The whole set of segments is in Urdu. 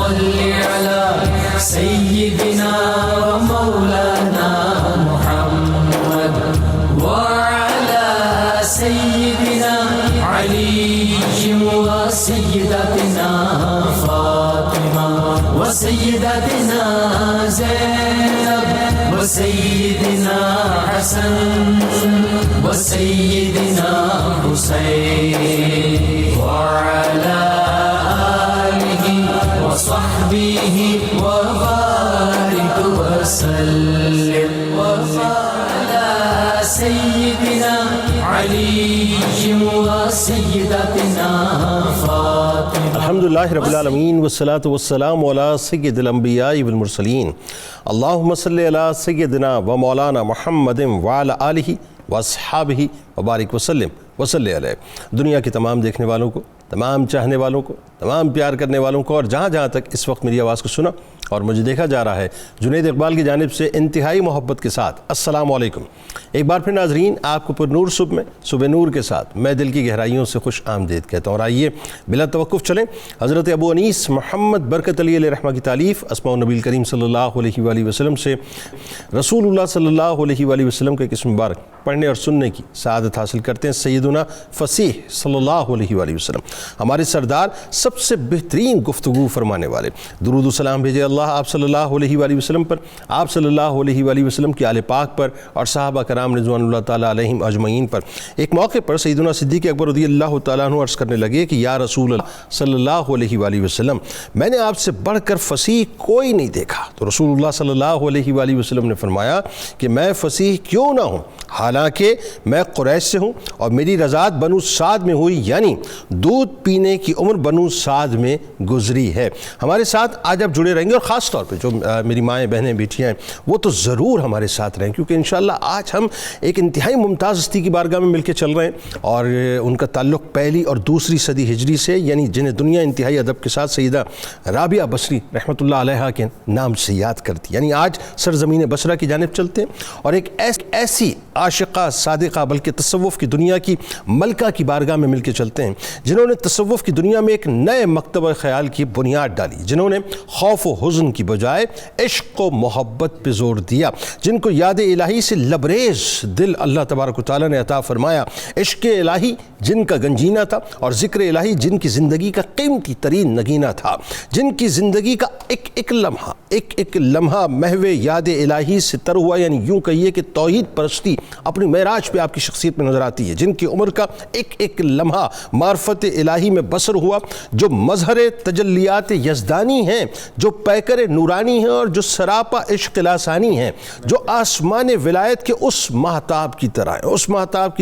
صل على سيدنا ومولانا محمد وعلى سيدنا علي وسيدتنا فاطمة وسيدتنا زينب وسيدنا حسن وسيدنا حسين وعلى آله وصحبه وبارك وسلم وعلى سيدنا علي وسيدتنا فاطمة. الحمدللہ رب العالمین والصلاة والسلام علی سید الانبیاء والمرسلین اللہم صلی علی سیدنا و مولانا محمد وعلی آلہ واصحابہ وبارک وسلم وصلی علیہ. دنیا کے تمام دیکھنے والوں کو، تمام چاہنے والوں کو، تمام پیار کرنے والوں کو، اور جہاں جہاں تک اس وقت میری آواز کو سنا اور مجھے دیکھا جا رہا ہے، جنید اقبال کی جانب سے انتہائی محبت کے ساتھ السلام علیکم. ایک بار پھر ناظرین، آپ کو پر نور صبح میں صبح نور کے ساتھ میں دل کی گہرائیوں سے خوش آمدید کہتا ہوں. اور آئیے بلا توقف چلیں حضرت ابو انیس محمد برکت علی علیہ رحمہ کی تالیف اسماء النبی کریم صلی اللہ علیہ وآلہ وسلم سے رسول اللہ صلی اللہ علیہ وآلہ وسلم کا ایک اسم مبارک پڑھنے اور سننے کی سعادت حاصل کرتے ہیں. سیدنا فصیح صلی اللہ علیہ وآلہ وسلم، ہمارے سردار، سب سے بہترین گفتگو فرمانے والے. درود و سلام بھیجے اللہ آپ صلی اللہ علیہ وآلہ وسلم پر، آپ صلی اللہ علیہ وآلہ وسلم کی آل پاک پر اور صحابہ کرام رضوان اللہ تعالیٰ علیہم اجمعین پر. ایک موقع پر سیدنا صدیق اکبر رضی اللہ تعالیٰ عنہ عرض کرنے لگے کہ یا رسول اللہ صلی اللہ علیہ وآلہ وسلم، میں نے آپ سے بڑھ کر فصیح کوئی نہیں دیکھا. تو رسول اللہ صلی اللہ علیہ وآلہ وسلم نے فرمایا کہ میں فصیح کیوں نہ ہوں، حالانکہ میں قریش سے ہوں اور میری رضاعت بنو سعد میں ہوئی، یعنی دودھ پینے کی عمر بنو سعد میں گزری ہے. ہمارے ساتھ آج آپ جڑے رہیں گے، اور خاص طور پہ جو میری مائیں بہنیں بیٹیاں ہیں وہ تو ضرور ہمارے ساتھ رہیں، کیونکہ انشاءاللہ آج ہم ایک انتہائی ممتاز ہستی کی بارگاہ میں مل کے چل رہے ہیں، اور ان کا تعلق پہلی اور دوسری صدی ہجری سے، یعنی جنہیں دنیا انتہائی ادب کے ساتھ سیدہ رابعہ بصری رحمۃ اللہ علیہ کے نام سے یاد کرتی. یعنی آج سرزمین بصرہ کی جانب چلتے ہیں اور ایک ایسی عاشقہ صادقہ بلکہ تصوف کی دنیا کی ملکہ کی بارگاہ میں مل کے چلتے ہیں، جنہوں نے تصوف کی دنیا میں ایک نئے مکتبہ خیال کی بنیاد ڈالی، جنہوں نے خوف و حزن کی بجائے عشق و محبت پہ زور دیا، جن کو یاد الہی سے لبریز دل اللہ تبارک و تعالیٰ نے عطا فرمایا، عشق الہی جن کا گنجینہ تھا اور ذکر الہی جن کی زندگی کا قیمتی ترین نگینہ تھا، جن کی زندگی کا ایک لمحہ محو یاد الہی سے تر ہوا، یعنی یوں کہیے کہ توحید پرستی اپنی معراج پہ آپ کی شخصیت میں نظر آتی ہے، جن کی عمر کا ایک لمحہ معرفت الہی میں بسر ہوا، جو مظہر تجلیات یزدانی ہیں، جو پیکر نورانی ہیں اور جو سراپا عشق لاسانی ہیں، جو آسمان ولایت کے اس مہتاب کی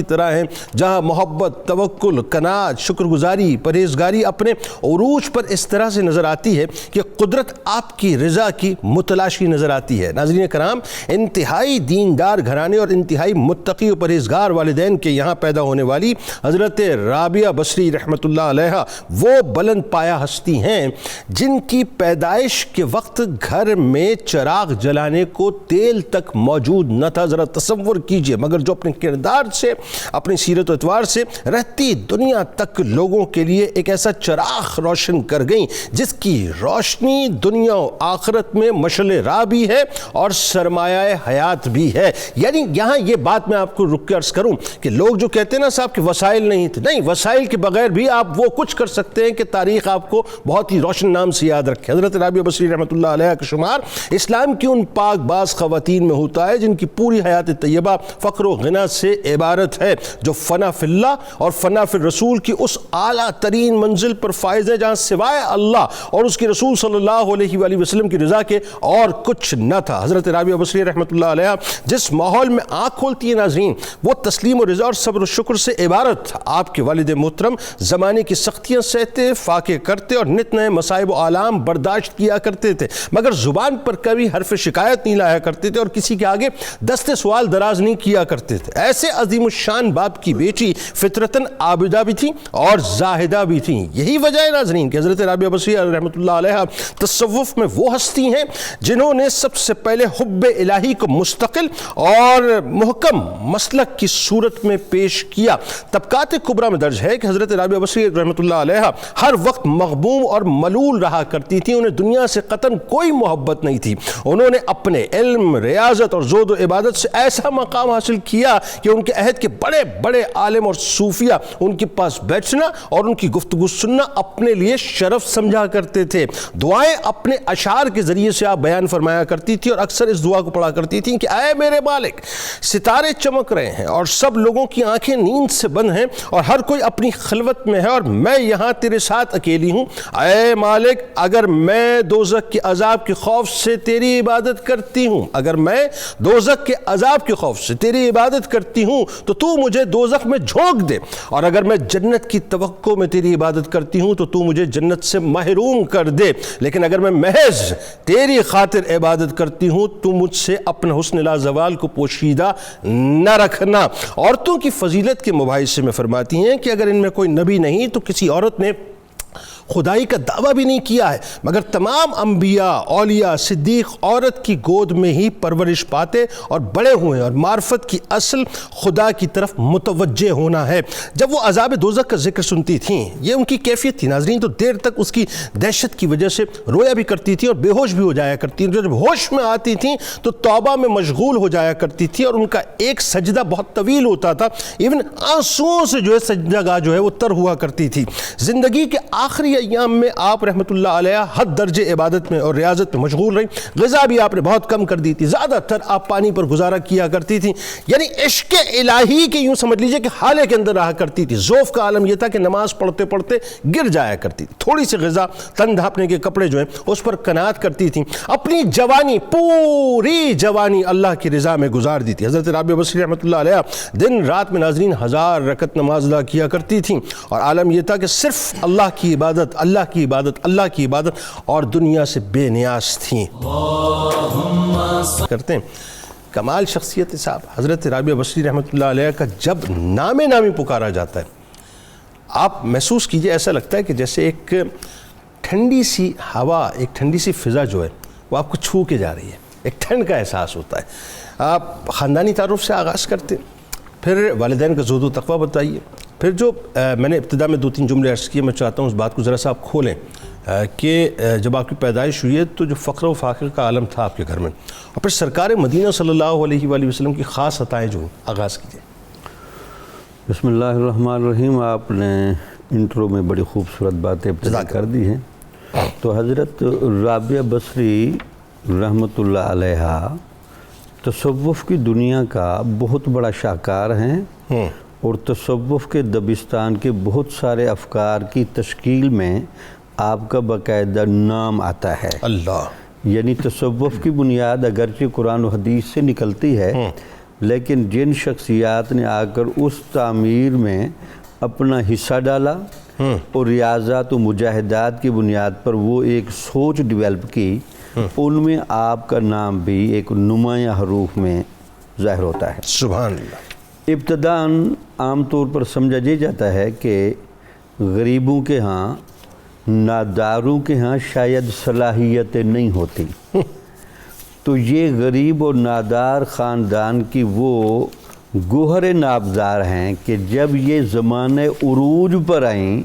طرح ہیں جہاں محبت، توکل، قناعت، شکر گزاری، پرہیزگاری اپنے عروج پر اس طرح سے نظر آتی ہے کہ قدرت آپ کی رضا کی متلاشی نظر آتی ہے. ناظرین کرام، انتہائی دیندار گھرانے اور انتہائی متقی و پرہیزگار والدین کے یہاں پیدا ہونے والی حضرت رابعہ بصری رحمۃ اللہ علیہ وہ بلند پایہ ہستی ہیں جن کی پیدائش کے وقت گھر میں چراغ جلانے کو تیل تک موجود نہ تھا. ذرا تصور کیجئے، مگر جو اپنے کردار سے، اپنی سیرت و اتوار سے رہتی دنیا تک لوگوں کے لیے ایک ایسا چراغ روشن کر گئیں جس کی روشنی دنیا و آخرت میں مشعل راہ بھی ہے اور سرمایہ حیات بھی ہے. یعنی یہاں یہ بات میں آپ کو رک کے عرض کروں کہ لوگ جو کہتے ہیں نا صاحب کہ وسائل نہیں تھے، نہیں، وسائل کے بغیر بھی آپ وہ کچھ کر سکتے ہیں کہ تاریخ آپ کو بہت ہی روشن نام سے یاد رکھے. حضرت رابعہ بصری رحمۃ اللہ علیہ کا شمار اسلام کی ان پاک باز خواتین میں ہوتا ہے جن کی پوری حیات طیبہ فقر و غنا سے عبارت ہے، جو فنا فی اللہ اور فنا فی الرسول کی اس اعلیٰ ترین منزل پر فائز ہے جہاں سوائے اللہ اور اس کے رسول صلی اللہ علیہ وآلہ وسلم کی رضا کے اور کچھ نہ تھا. حضرت رابعہ بصری رحمۃ اللہ علیہ جس ماحول میں آنکھ کھولتی ہے ناظرین، وہ تسلیم و رضا اور صبر و شکر سے عبارت تھا. آپ کے والد محترم زمانے کی سختیاں سہتے، فاقے کرتے اور نت نئے مصائب و آلام برداشت کیا کرتے تھے، مگر زبان پر کبھی حرف شکایت نہیں لایا کرتے تھے اور کسی کے آگے دست سوال دراز نہیں کیا کرتے تھے. ایسے عظیم الشان باپ کی بیٹی فطرتاً عابدہ بھی تھیں اور زاہدہ بھی تھیں. یہی وجہ ہے ناظرین کہ حضرت رابعہ بصری رحمۃ اللہ علیہ تصوف میں وہ ہستی ہیں جنہوں نے سب سے پہلے حب الہی کو مستقل اور محکم مسلک کی صورت میں پیش کیا۔ طبقات کبریٰ میں درج ہے کہ حضرت رابعہ بصری رحمۃ اللہ علیہ ہر وقت مغبوم اور ملول رہا کرتی تھی، انہیں دنیا سے قطعاً کوئی محبت نہیں تھی۔ انہوں نے اپنے علم، ریاضت اور زہد و عبادت سے ایسا مقام حاصل کیا کہ ان کے عہد کے بڑے بڑے عالم اور صوفیہ ان کے پاس بیٹھنا اور ان کی گفتگو سننا اپنے لیے شرف سمجھا کرتے تھے۔ دعائیں اپنے اشعار کے ذریعے سے آپ بیان فرمایا کرتی تھی اور اکثر اس دعا کو پڑھا کرتی تھیں کہ اے میرے مالک، ستارے چمک رہے ہیں اور سب لوگوں کی آنکھیں نیند سے بند ہیں اور ہر کوئی اپنی خلوت میں ہے اور میں یہاں تیرے ساتھ اکیلی ہوں۔ اے مالک، اگر میں دوزخ کے عذاب کے خوف سے تیری عبادت کرتی ہوں، اگر میں دوزخ کے عذاب کے خوف سے تیری عبادت کرتی ہوں تو تو مجھے دوزخ میں جھونک دے، اور اگر میں جنت کی توقع میں تیری عبادت کرتی ہوں تو تو مجھے جنت سے محروم کر دے، لیکن اگر میں محض تیری خاطر عبادت کرتی ہوں تو مجھ سے اپنا حسن لازوال کو پوشیدہ نہ رکھنا۔ عورتوں کی فضیلت کے مباحثے میں فرماتی ہیں کہ اگر ان میں کوئی نبی نہیں تو کسی عورت نے خدائی کا دعویٰ بھی نہیں کیا ہے، مگر تمام انبیاء، اولیاء، صدیق عورت کی گود میں ہی پرورش پاتے اور بڑے ہوئے، اور معرفت کی اصل خدا کی طرف متوجہ ہونا ہے۔ جب وہ عذاب دوزخ کا ذکر سنتی تھیں، یہ ان کی کیفیت تھی ناظرین، تو دیر تک اس کی دہشت کی وجہ سے رویا بھی کرتی تھی اور بے ہوش بھی ہو جایا کرتی تھیں۔ جب ہوش میں آتی تھیں تو توبہ میں مشغول ہو جایا کرتی تھی اور ان کا ایک سجدہ بہت طویل ہوتا تھا، ایون آنسوؤں سے جو ہے سجدہ گاہ جو ہے وہ تر ہوا کرتی تھی۔ زندگی کے آخری ایام میں آپ رحمۃ اللہ علیہ حد درجے عبادت میں اور ریاضت میں مشغول رہیں۔ غذا بھی آپ نے بہت کم کر دی تھی، زیادہ تر آپ پانی پر گزارا کیا کرتی تھیں، یعنی عشق الہی کے یوں سمجھ لیجئے کہ حالے کے اندر رہا کرتی تھی۔ ذوف کا عالم یہ تھا کہ نماز پڑھتے پڑھتے گر جایا کرتی تھی، تھوڑی سی غذا، تن ڈھانپنے کے کپڑے جو ہیں اس پر قناعت کرتی تھیں، اپنی جوانی، پوری جوانی اللہ کی رضا میں گزار دی تھی۔ حضرت رابعہ بصری رحمۃ اللہ علیہ دن رات میں ناظرین 1000 رکعت نماز ادا کیا کرتی تھیں، اور عالم یہ تھا کہ صرف اللہ کی عبادت، اللہ کی عبادت، اللہ کی عبادت، اور دنیا سے بے نیاز تھیں۔ کرتے ہیں کمال شخصیت صاحب حضرت رابعہ بصری رحمۃ اللہ علیہ کا جب نام نامی پکارا جاتا ہے، آپ محسوس کیجئے، ایسا لگتا ہے کہ جیسے ایک ٹھنڈی سی ہوا، ایک ٹھنڈی سی فضا جو ہے وہ آپ کو چھو کے جا رہی ہے، ایک ٹھنڈ کا احساس ہوتا ہے۔ آپ خاندانی تعارف سے آغاز کرتے ہیں، پھر والدین کا زہد و تقویٰ بتائیے، پھر جو میں نے ابتدا میں 2-3 جملے عرض کیے، میں چاہتا ہوں اس بات کو ذرا سا آپ کھولیں کہ جب آپ کی پیدائش ہوئی ہے تو جو فقر و فاقے کا عالم تھا آپ کے گھر میں، اور پھر سرکار مدینہ صلی اللہ علیہ وآلہ وسلم کی خاص عطائیں جو آغاز کیجئے۔ بسم اللہ الرحمن الرحیم۔ آپ نے انٹرو میں بڑی خوبصورت باتیں ابتدا کر دی ہیں۔ تو حضرت رابعہ بصری رحمۃ اللہ علیہ تصوف کی دنیا کا بہت بڑا شاہکار ہیں، اور تصوف کے دبستان کے بہت سارے افکار کی تشکیل میں آپ کا باقاعدہ نام آتا ہے۔ اللہ، یعنی تصوف کی بنیاد اگرچہ قرآن و حدیث سے نکلتی ہے، لیکن جن شخصیات نے آ کر اس تعمیر میں اپنا حصہ ڈالا اور ریاضات و مجاہدات کی بنیاد پر وہ ایک سوچ ڈیولپ کی، ان میں آپ کا نام بھی ایک نمایاں حروف میں ظاہر ہوتا ہے۔ سبحان اللہ۔ ابتداً عام طور پر سمجھا یہ جاتا ہے کہ غریبوں کے ہاں، ناداروں کے ہاں شاید صلاحیتیں نہیں ہوتی، تو یہ غریب اور نادار خاندان کی وہ گوہر نابزار ہیں کہ جب یہ زمانہ عروج پر آئیں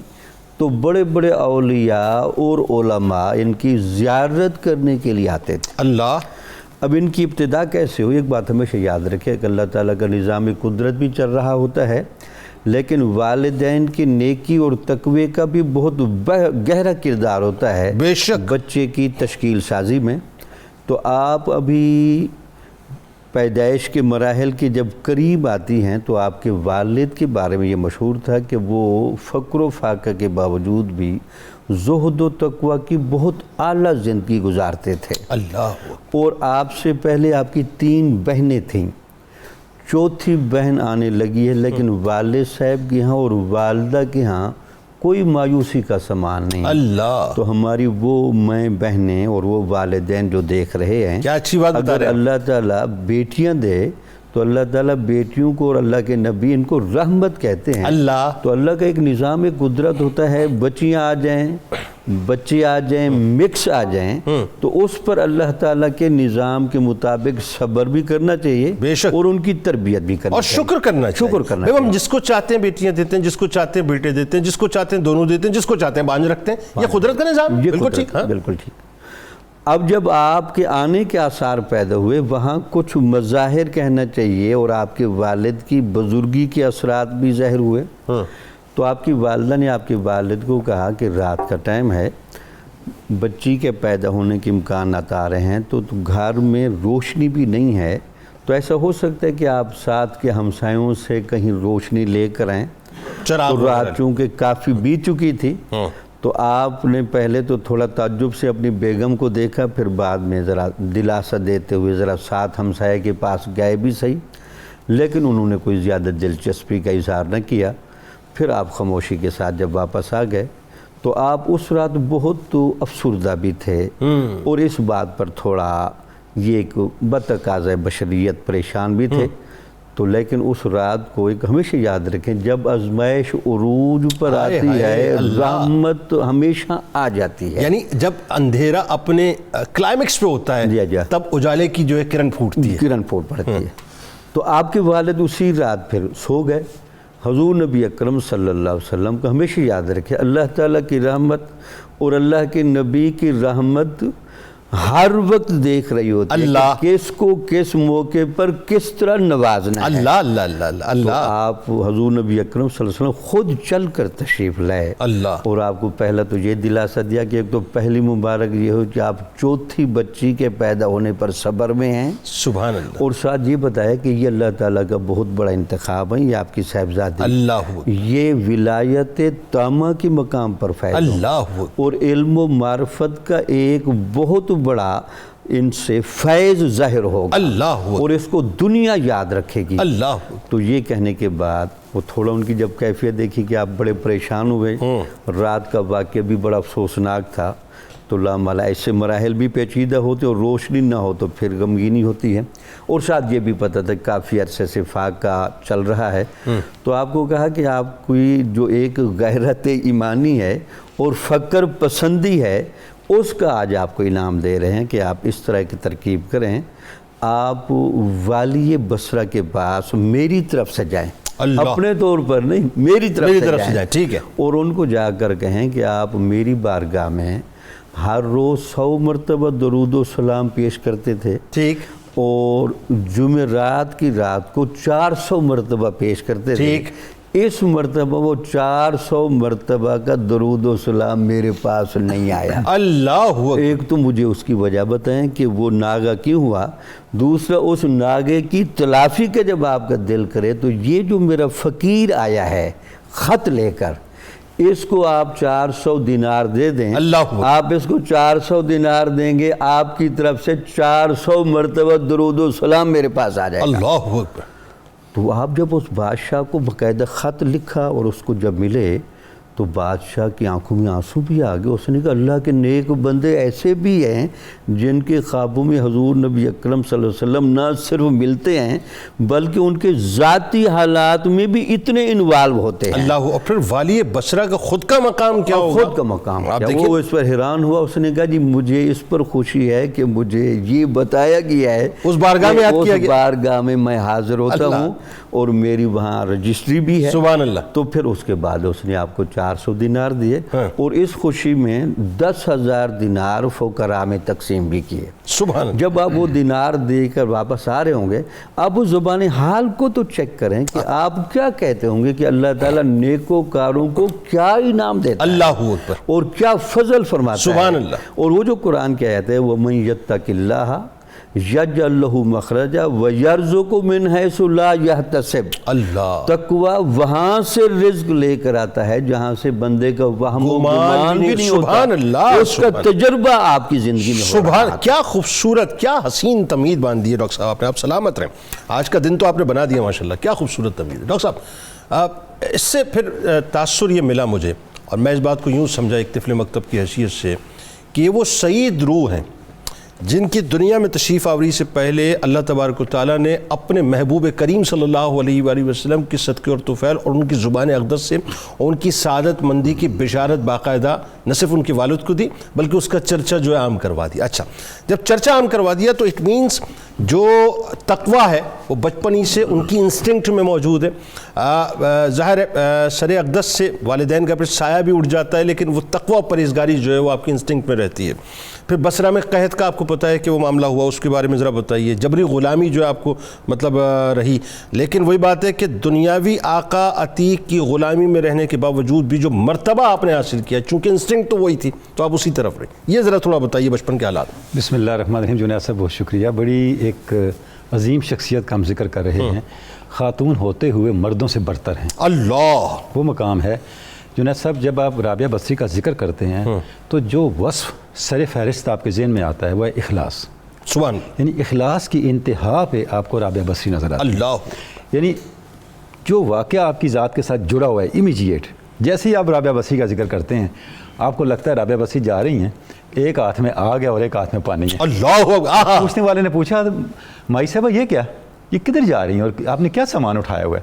تو بڑے بڑے اولیاء اور علماء ان کی زیارت کرنے کے لیے آتے تھے۔ اللہ۔ اب ان کی ابتدا کیسے ہوئی؟ ایک بات ہمیشہ یاد رکھیں کہ اللہ تعالیٰ کا نظام قدرت بھی چل رہا ہوتا ہے، لیکن والدین کی نیکی اور تقوی کا بھی بہت گہرا کردار ہوتا ہے بے شک بچے کی تشکیل سازی میں۔ تو آپ ابھی پیدائش کے مراحل کی جب قریب آتی ہیں تو آپ کے والد کے بارے میں یہ مشہور تھا کہ وہ فقر و فاقہ کے باوجود بھی زہد و تقوی کی بہت اعلیٰ زندگی گزارتے تھے۔ اللہ۔ اور آپ سے پہلے آپ کی 3 بہنیں تھیں، چوتھی بہن آنے لگی ہے، لیکن والد صاحب کے ہاں اور والدہ کے ہاں کوئی مایوسی کا سامان نہیں۔ اللہ۔ تو ہماری وہ مائیں بہنیں اور وہ والدین جو دیکھ رہے ہیں، کیا اچھی بات بتا اگر رہے ہیں۔ اللہ تعالیٰ بیٹیاں دے تو اللہ تعالیٰ بیٹیوں کو اور اللہ کے نبی ان کو رحمت کہتے ہیں۔ اللہ۔ تو اللہ کا ایک نظام قدرت ہوتا ہے، بچیاں آ جائیں بچے آ جائیں، مکس آ جائیں، تو اس پر اللہ تعالیٰ کے نظام کے مطابق صبر بھی کرنا چاہیے، بے شک، اور ان کی تربیت بھی کرنا اور چاہیے، شکر کرنا چاہیے۔ شکر کرنا ہم چاہیے۔ جس کو چاہتے ہیں بیٹیاں دیتے ہیں، جس کو چاہتے ہیں بیٹے دیتے ہیں، جس کو چاہتے ہیں دونوں دیتے ہیں، جس کو چاہتے ہیں بانج رکھتے ہیں، یہ قدرت کا نظام ہے، یہ بالکل قدرت، ٹھیک۔ ہاں بالکل ٹھیک۔ اب جب آپ کے آنے کے آثار پیدا ہوئے، وہاں کچھ مظاہر کہنا چاہیے، اور آپ کے والد کی بزرگی کے اثرات بھی ظاہر ہوئے۔ تو آپ کی والدہ نے آپ کے والد کو کہا کہ رات کا ٹائم ہے، بچی کے پیدا ہونے کے امکانات آ رہے ہیں، تو گھر میں روشنی بھی نہیں ہے، تو ایسا ہو سکتا ہے کہ آپ ساتھ کے ہمسایوں سے کہیں روشنی لے کر آئیں۔ چراغ تو رات چونکہ کافی بیت چکی تھی، تو آپ نے پہلے تو تھوڑا تعجب سے اپنی بیگم کو دیکھا، پھر بعد میں ذرا دلاسا دیتے ہوئے ذرا ساتھ ہمسائے کے پاس گئے بھی صحیح، لیکن انہوں نے کوئی زیادہ دلچسپی کا اظہار نہ کیا۔ پھر آپ خاموشی کے ساتھ جب واپس آ گئے، تو آپ اس رات بہت افسردہ بھی تھے، اور اس بات پر تھوڑا یہ ایک بتقاضۂ بشریت پریشان بھی تھے۔ تو لیکن اس رات کو ایک ہمیشہ یاد رکھیں، جب آزمائش عروج پر آتی ہے، رحمت ہمیشہ آ جاتی ہے۔ یعنی جب اندھیرا اپنے کلائمیکس پہ ہوتا ہے، تب اجالے کی جو ہے کرن پھوٹتی ہے، کرن پھوٹ پڑتی ہے۔ تو آپ کے والد اسی رات پھر سو گئے۔ حضور نبی اکرم صلی اللہ علیہ وسلم کو ہمیشہ یاد رکھے، اللہ تعالیٰ کی رحمت اور اللہ کے نبی کی رحمت ہر وقت دیکھ رہی ہوتی ہے اللہ کہ کس کو کس موقع پر کس طرح نوازنا ہے۔ اللہ اللہ اللہ اللہ تو آپ حضور نبی اکرم صلی اللہ علیہ وسلم خود چل کر تشریف لائے، اللہ، اور آپ کو پہلا تو یہ دلاسا دیا کہ ایک تو پہلی مبارک یہ ہو کہ آپ چوتھی بچی کے پیدا ہونے پر صبر میں ہیں، سبحان اللہ، اور ساتھ یہ بتایا کہ یہ اللہ تعالیٰ کا بہت بڑا انتخاب ہے، یہ آپ کی صاحبزادی، اللہ یہ ولایت تامہ کے مقام پر فیض، اللہ، اور علم و معرفت کا ایک بہت بڑا ان سے فیض ظاہر ہوگا، اللہ، اور اس کو دنیا یاد رکھے گی۔ اللہ۔ تو یہ کہنے کے بعد وہ تھوڑا ان کی جب کیفیت دیکھی کہ آپ بڑے پریشان ہوئے، رات کا واقعہ بھی بڑا افسوسناک تھا، تو لامالا ایسے مراحل بھی پیچیدہ ہوتے، اور روشنی نہ ہو تو پھر غمگینی ہوتی ہے، اور ساتھ یہ بھی پتہ تھا کافی عرصے سے فاقہ چل رہا ہے۔ تو آپ کو کہا کہ آپ کوئی جو ایک غیرت ایمانی ہے اور فقر پسندی ہے، اس کا آج آپ کو انعام دے رہے ہیں کہ آپ اس طرح کی ترکیب کریں، آپ والی بصرہ کے پاس میری طرف سے جائیں، اپنے طور پر نہیں، میری طرف سے جائیں، ٹھیک ہے، اور ان کو جا کر کہیں کہ آپ میری بارگاہ میں ہر روز 100 مرتبہ درود و سلام پیش کرتے تھے، ٹھیک، اور جمعرات کی رات کو 400 مرتبہ پیش کرتے تھے، ٹھیک، اس مرتبہ وہ 400 مرتبہ کا درود و سلام میرے پاس نہیں آیا۔ اللہ، ایک تو مجھے اس کی وجہ بتائیں کہ وہ ناگا کیوں ہوا، دوسرا اس ناگے کی تلافی کا جب آپ کا دل کرے، تو یہ جو میرا فقیر آیا ہے خط لے کر، اس کو آپ 400 دینار دے دیں، اللہ، آپ اس کو 400 دینار دیں گے، آپ کی طرف سے 400 مرتبہ درود و سلام میرے پاس آ جائے گا۔ اللہ اکبر۔ تو آپ جب اس بادشاہ کو باقاعدہ خط لکھا اور اس کو جب ملے، تو بادشاہ کی آنکھوں میں آنسو بھی آ گئے۔ اس نے کہا اللہ کے نیک بندے ایسے بھی ہیں جن کے خوابوں میں حضور نبی اکرم صلی اللہ علیہ وسلم نہ صرف ملتے ہیں بلکہ ان کے ذاتی حالات میں بھی اتنے انوالو ہوتے ہیں۔ اللہ، اور پھر والی بصرہ کا خود کا مقام کیا ہوگا؟ خود کا مقام کیا؟ وہ اس پر حیران ہوا، اس نے کہا جی مجھے اس پر خوشی ہے کہ مجھے یہ بتایا گیا ہے اس بارگاہ میں یاد کیا گیا، اس بارگاہ میں میں حاضر ہوتا ہوں اور میری وہاں رجسٹری بھی ہے۔ سبحان اللہ۔ تو پھر اس کے بعد اس نے آپ کو 400 دینار دیے، اور اس خوشی میں 10,000 دینار فقراء میں تقسیم بھی کیے۔ سبحان اللہ۔ جب آپ وہ دینار دے کر واپس آ رہے ہوں گے، آپ اس زبان حال کو تو چیک کریں کہ آپ کیا کہتے ہوں گے کہ اللہ تعالیٰ نیکوکاروں کو کیا انعام دیتا ہے، اللہ اکبر، اور کیا فضل فرماتا ہے۔ سبحان اللہ۔ اور وہ جو قرآن کی آیت ہے وَمَن يَتَّقِ اللَّهَ يَجْعَلْ لَهُ مَخْرَجًا وَيَرْزُقْهُ مِنْ حَيْثُ لَا يَحْتَسِبُ۔ اللہ، تقوی وہاں سے رزق لے کر آتا ہے جہاں سے بندے کا وہم و گمان بھی نہیں ہوتا۔ سبحان اللہ، اس کا تجربہ آپ کی زندگی میں ہو رہا سبحان، ہے۔ کیا خوبصورت، کیا حسین تمہید باندھ دی ہے ڈاکٹر صاحب آپ نے۔ آپ سلامت رہیں، آج کا دن تو آپ نے بنا دیا ماشاءاللہ، کیا خوبصورت تمہید ہے ڈاکٹر صاحب۔ اس سے پھر تاثر یہ ملا مجھے، اور میں اس بات کو یوں سمجھا ایک طفل مکتب کی حیثیت سے، کہ وہ سعید روح ہیں جن کی دنیا میں تشریف آوری سے پہلے اللہ تبارک و تعالیٰ نے اپنے محبوب کریم صلی اللہ علیہ وآلہ وسلم کی صدقے اور طفیل اور ان کی زبان اقدس سے ان کی سعادت مندی کی بشارت باقاعدہ نہ صرف ان کے والد کو دی بلکہ اس کا چرچا جو ہے عام کروا دیا۔ اچھا، جب چرچا عام کروا دیا تو اٹ مینس جو تقویٰ ہے وہ بچپن ہی سے ان کی انسٹنکٹ میں موجود ہے۔ ظاہر ہے سر اقدس سے والدین کا پھر سایہ بھی اٹھ جاتا ہے، لیکن وہ تقویٰ پرہیزگاری جو ہے وہ آپ کی انسٹنکٹ میں رہتی ہے۔ پھر بصرہ میں قحط کا آپ کو پتہ ہے کہ وہ معاملہ ہوا، اس کے بارے میں ذرا بتائیے۔ جبری غلامی جو ہے آپ کو مطلب رہی، لیکن وہی بات ہے کہ دنیاوی آقا عتیق کی غلامی میں رہنے کے باوجود بھی جو مرتبہ آپ نے حاصل کیا، چونکہ انسٹنکٹ تو وہی تھی تو آپ اسی طرف رہے۔ یہ ذرا تھوڑا بتائیے بچپن کے حالات۔ بسم اللہ الرحمن الرحیم۔ جنید صاحب بہت شکریہ، بڑی ایک عظیم شخصیت کا ہم ذکر کر رہے ہیں، خاتون ہوتے ہوئے مردوں سے برتر ہیں، اللہ وہ مقام ہے۔ جنید صاحب جب آپ رابعہ بصری کا ذکر کرتے ہیں تو جو وصف سر فہرست آپ کے ذہن میں آتا ہے وہ ہے اخلاص، سبحان یعنی اخلاص کی انتہا پہ آپ کو رابعہ بصری نظر آتی ہے۔ اللہ، یعنی جو واقعہ آپ کی ذات کے ساتھ جڑا ہوا ہے امیجیٹ، جیسے ہی آپ رابعہ بصری کا ذکر کرتے ہیں آپ کو لگتا ہے رابعہ بصری جا رہی ہیں، ایک ہاتھ میں آگ ہے اور ایک ہاتھ میں پانی ہے۔ اللہ، پوچھنے والے نے پوچھا مائی صاحبہ یہ کیا، یہ کدھر جا رہی ہیں اور آپ نے کیا سامان اٹھایا ہوا ہے؟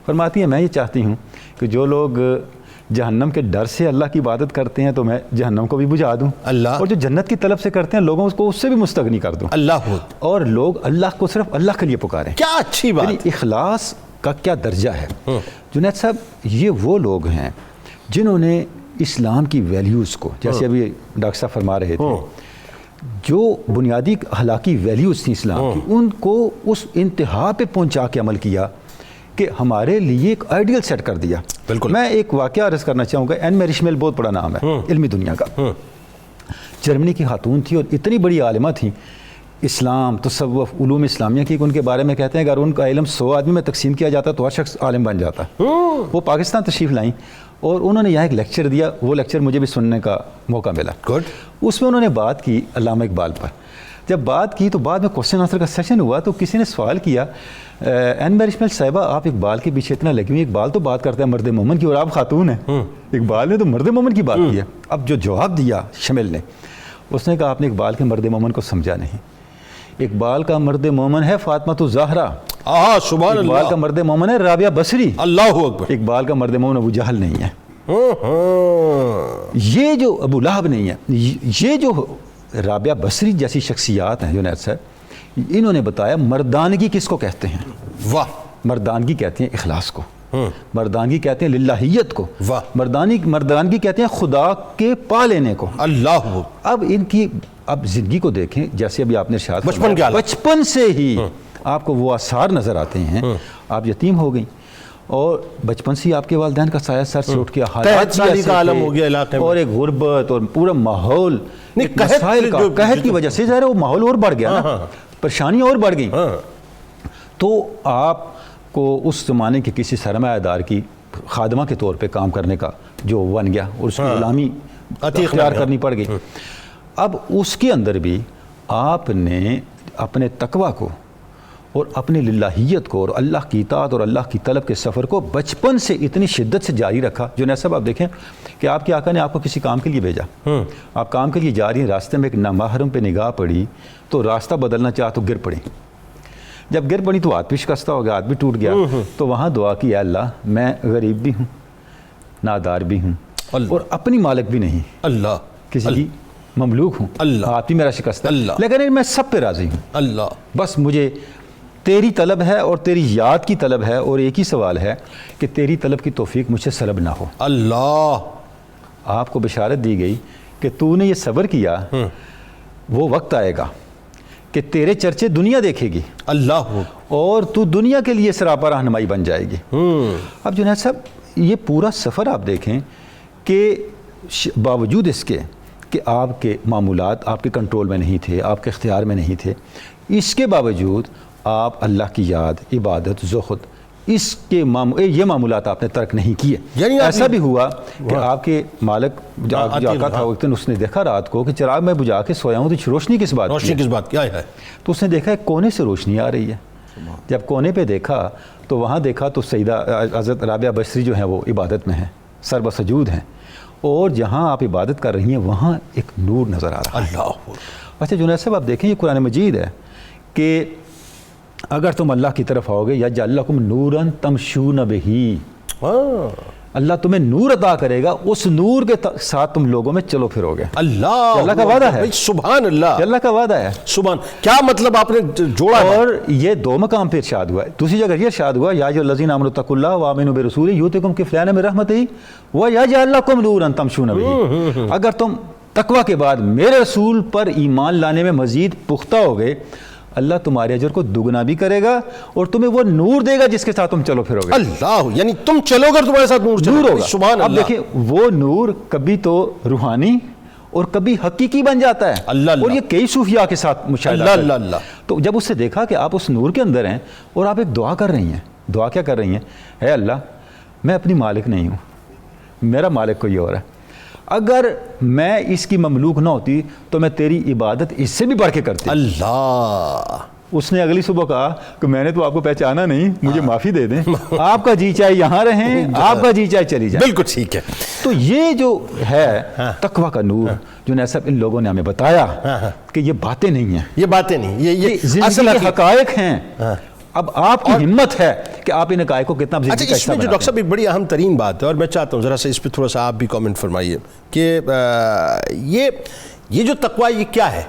فرماتی ہیں میں یہ چاہتی ہوں کہ جو لوگ جہنم کے ڈر سے اللہ کی عبادت کرتے ہیں تو میں جہنم کو بھی بجھا دوں، اللہ، اور جو جنت کی طلب سے کرتے ہیں لوگوں کو اس سے بھی مستغنی کر دوں، اللہ، اور لوگ اللہ کو صرف اللہ کے لیے پکاریں۔ کیا اچھی بات یعنی اخلاص کا کیا درجہ ہے۔ جنید صاحب یہ وہ لوگ ہیں جنہوں نے اسلام کی ویلیوز کو، جیسے ابھی ڈاکٹر صاحب فرما رہے تھے، جو بنیادی اخلاقی ویلیوز تھیں اسلام کی، ان کو اس انتہا پہ پہنچا کے عمل کیا کہ ہمارے لیے ایک آئیڈیل سیٹ کر دیا۔ بالکل، میں ایک واقعہ عرض کرنا چاہوں گا۔ این میری شمیل بہت بڑا نام ہے علمی دنیا کا، جرمنی کی خاتون تھی اور اتنی بڑی عالمہ تھی اسلام، تصوف، علوم اسلامیہ کی، کہ ان کے بارے میں کہتے ہیں اگر ان کا علم 100 آدمی میں تقسیم کیا جاتا تو ہر شخص عالم بن جاتا۔ وہ پاکستان تشریف لائیں اور انہوں نے یہاں ایک لیکچر دیا، وہ لیکچر مجھے بھی سننے کا موقع ملا۔ اس میں انہوں نے بات کی علامہ اقبال پر۔ جب بات کی تو بعد میں کوسچن آنسر کا سیشن ہوا تو کسی نے سوال کیا این میری شمیل صاحبہ آپ اقبال کے پیچھے اتنا لگی ہوئی، اقبال تو بات کرتا ہے مرد مومن کی اور آپ خاتون ہیں، اقبال نے تو مرد مومن کی بات کی ہے۔ اب جو جواب دیا شمیل نے، اس نے کہا آپ نے اقبال کے مرد مومن کو سمجھا نہیں، اقبال کا مرد مومن ہے فاطمہ الزہرا، سبحان اللہ، اقبال کا مرد مومن ہے رابعہ بصری، اللہ اکبر، اقبال کا مرد مومن ابو جہل نہیں ہے، یہ جو ابو لہب نہیں ہے، یہ جو رابعہ بصری جیسی شخصیات ہیں جنید صاحب، انہوں نے بتایا مردانگی کس کو کہتے ہیں۔ واہ، مردانگی کہتے ہیں اخلاص کو، مردانگی کہتے ہیں للہیت کو، واہ، مردانگی کہتے ہیں خدا کے پا لینے کو۔ اللہ، اب ان کی اب زندگی کو دیکھیں، جیسے ابھی آپ نے ارشاد بچپن کے حالات، بچپن سے ہی آپ کو وہ آثار نظر آتے ہیں۔ آپ یتیم ہو گئیں اور بچپن سے ہی آپ کے والدین کا سایہ سر سے اٹھ کے حالات کا عالم ہو گیا علاقے میں، اور ایک غربت اور پورا ماحول قحط قحط کی وجہ سے ظاہر ہے وہ ماحول اور بڑھ گیا نا، پریشانیاں اور بڑھ گئیں۔ تو آپ کو اس زمانے کے کسی سرمایہ دار کی خادمہ کے طور پہ کام کرنے کا جو بن گیا اور اس کی غلامی اختیار کرنی پڑ گئی۔ اب اس کے اندر بھی آپ نے اپنے تقویٰ کو اور اپنی للہیت کو اور اللہ کی اطاعت اور اللہ کی طلب کے سفر کو بچپن سے اتنی شدت سے جاری رکھا۔ جنید صاحب آپ دیکھیں کہ آپ کے آقا نے آپ کو کسی کام کے لیے بھیجا، آپ کام کے لیے جا رہی ہیں، راستے میں ایک نامحرم پہ نگاہ پڑی تو راستہ بدلنا چاہا تو گر پڑی، جب گر پڑی تو ہاتھ بھی شکستہ ہو گیا، ہاتھ بھی ٹوٹ گیا، تو وہاں دعا کی اے اللہ میں غریب بھی ہوں، نادار بھی ہوں اور اپنی مالک بھی نہیں، اللہ، کسی کی مملوک ہوں، اللہ، ہاتھ بھی میرا شکستہ، اللہ، لیکن میں سب پہ راضی ہوں، اللہ، بس مجھے تیری طلب ہے اور تیری یاد کی طلب ہے، اور ایک ہی سوال ہے کہ تیری طلب کی توفیق مجھ سے سلب نہ ہو۔ اللہ، آپ کو بشارت دی گئی کہ تو نے یہ صبر کیا، وہ وقت آئے گا کہ تیرے چرچے دنیا دیکھے گی، اللہ، اور تو دنیا کے لیے سراپا رہنمائی بن جائے گی۔ اب جنید صاحب یہ پورا سفر آپ دیکھیں کہ باوجود اس کے کہ آپ کے معمولات آپ کے کنٹرول میں نہیں تھے، آپ کے اختیار میں نہیں تھے، اس کے باوجود آپ اللہ کی یاد، عبادت، زہد، اس کے یہ معمولات آپ نے ترک نہیں کیے۔ یعنی ایسا بھی ہوا کہ آپ کے مالک جو آقا تھا ایک دن اس نے دیکھا رات کو کہ چراغ میں بجھا کے سویا ہوں تو روشنی کس بات کی؟ روشنی کس بات کی ہے؟ تو اس نے دیکھا ایک کونے سے روشنی آ رہی ہے۔ جب کونے پہ دیکھا تو وہاں دیکھا تو سیدہ حضرت رابعہ بصری جو ہیں وہ عبادت میں ہیں، سر بسجود ہیں، اور جہاں آپ عبادت کر رہی ہیں وہاں ایک نور نظر آ رہا ہے۔ اللہ، اچھا جنید صاحب آپ دیکھیں یہ قرآن مجید ہے کہ اگر تم اللہ کی طرف آؤ گے یجعل لکم نورا تمشون بہ، اللہ تمہیں نور عطا کرے گا، اس نور کے ساتھ تم لوگوں میں چلو پھرو گے۔ اللہ کا وعدہ ہے، سبحان اللہ، اللہ کا وعدہ ہے، سبحان، کیا مطلب آپ نے جوڑا ہے؟ اور یہ 2 مقام پہ ارشاد ہوا ہے۔ دوسری جگہ یہ ارشاد ہوا یا ایھا الذین آمنوا اتقوا اللہ وآمنوا برسولہ یؤتکم کفلین من رحمتہ ویجعل لکم نورا تمشون بہ۔ اگر تم تقوی کے بعد میرے رسول پر ایمان لانے میں مزید پختہ ہو گئے، اللہ تمہارے اجر کو دگنا بھی کرے گا اور تمہیں وہ نور دے گا جس کے ساتھ تم چلو پھرو گے۔ اللہ، یعنی تم چلو گے تمہارے ساتھ نور ہوگا۔ سبحان اب اللہ۔ دیکھیں وہ نور کبھی تو روحانی اور کبھی حقیقی بن جاتا ہے، اللہ اور یہ کئی صوفیاء کے ساتھ مشاہدہ اللہ ہے۔ اللہ اللہ۔ تو جب اس سے دیکھا کہ آپ اس نور کے اندر ہیں اور آپ ایک دعا کر رہی ہیں، دعا کیا کر رہی ہیں؟ اے اللہ میں اپنی مالک نہیں ہوں، میرا مالک کوئی اور ہے، اگر میں اس کی مملوک نہ ہوتی تو میں تیری عبادت اس سے بھی بڑھ کے کرتی۔ اللہ، اس نے اگلی صبح کہا کہ میں نے تو آپ کو پہچانا نہیں، مجھے معافی دے دیں، آپ کا جی چاہے یہاں رہیں، آپ کا جی چاہے چلی جائے۔ بالکل ٹھیک ہے۔ تو یہ جو ہے تقویٰ کا نور جو نیسا ان لوگوں نے ہمیں بتایا کہ یہ باتیں نہیں ہیں، یہ باتیں نہیں، یہ زندگی کے حقائق ہیں۔ اب آپ کی ہمت ہے کہ آپ ان حقائق کو کتنا اچھا، زندگی کا اس حصہ میں جو بناتے ڈاکٹر صاحب ایک بڑی اہم ترین بات ہے اور میں چاہتا ہوں ذرا سا اس پہ تھوڑا سا آپ بھی کامنٹ فرمائیے کہ یہ جو تقویٰ یہ کیا ہے؟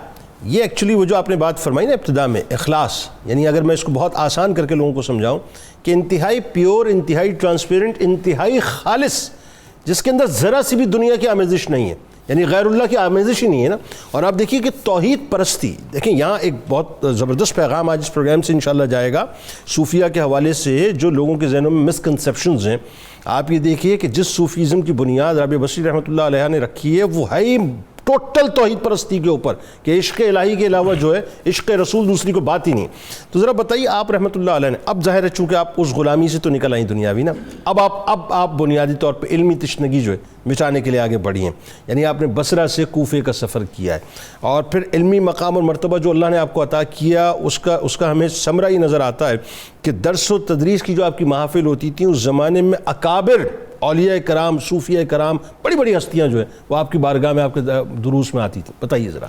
یہ ایکچولی وہ جو آپ نے بات فرمائی نا ابتدا میں، اخلاص، یعنی اگر میں اس کو بہت آسان کر کے لوگوں کو سمجھاؤں کہ انتہائی پیور، انتہائی ٹرانسپیرنٹ، انتہائی خالص، جس کے اندر ذرا سی بھی دنیا کی آمیزش نہیں ہے، یعنی غیر اللہ کی آمیزش ہی نہیں ہے نا۔ اور آپ دیکھیے کہ توحید پرستی، دیکھیں یہاں ایک بہت زبردست پیغام آج اس پروگرام سے انشاءاللہ جائے گا صوفیہ کے حوالے سے، جو لوگوں کے ذہنوں میں مسکنسیپشنز ہیں۔ آپ یہ دیکھیے کہ جس صوفیزم کی بنیاد رابعہ بصری رحمۃ اللہ علیہ نے رکھی ہے وہ ہے ٹوٹل توحید پرستی کے اوپر، کہ عشق الہی کے علاوہ جو ہے عشق رسول دوسری کو بات ہی نہیں۔ تو ذرا بتائیے آپ رحمۃ اللہ علیہ نے، اب ظاہر ہے چونکہ آپ اس غلامی سے تو نکل آئیں دنیاوی نا، اب آپ بنیادی طور پہ علمی تشنگی جو ہے مٹانے کے لیے آگے بڑھی ہیں، یعنی آپ نے بصرہ سے کوفے کا سفر کیا ہے، اور پھر علمی مقام اور مرتبہ جو اللہ نے آپ کو عطا کیا اس کا ہمیں ثمرہ ہی نظر آتا ہے کہ درس و تدریس کی جو آپ کی محافل ہوتی تھیں اس زمانے میں اکابر اولیاء کرام، صوفیاء کرام، بڑی بڑی ہستیاں جو ہیں وہ آپ کی بارگاہ میں، آپ کے دروس میں آتی تھیں، بتائیے ذرا۔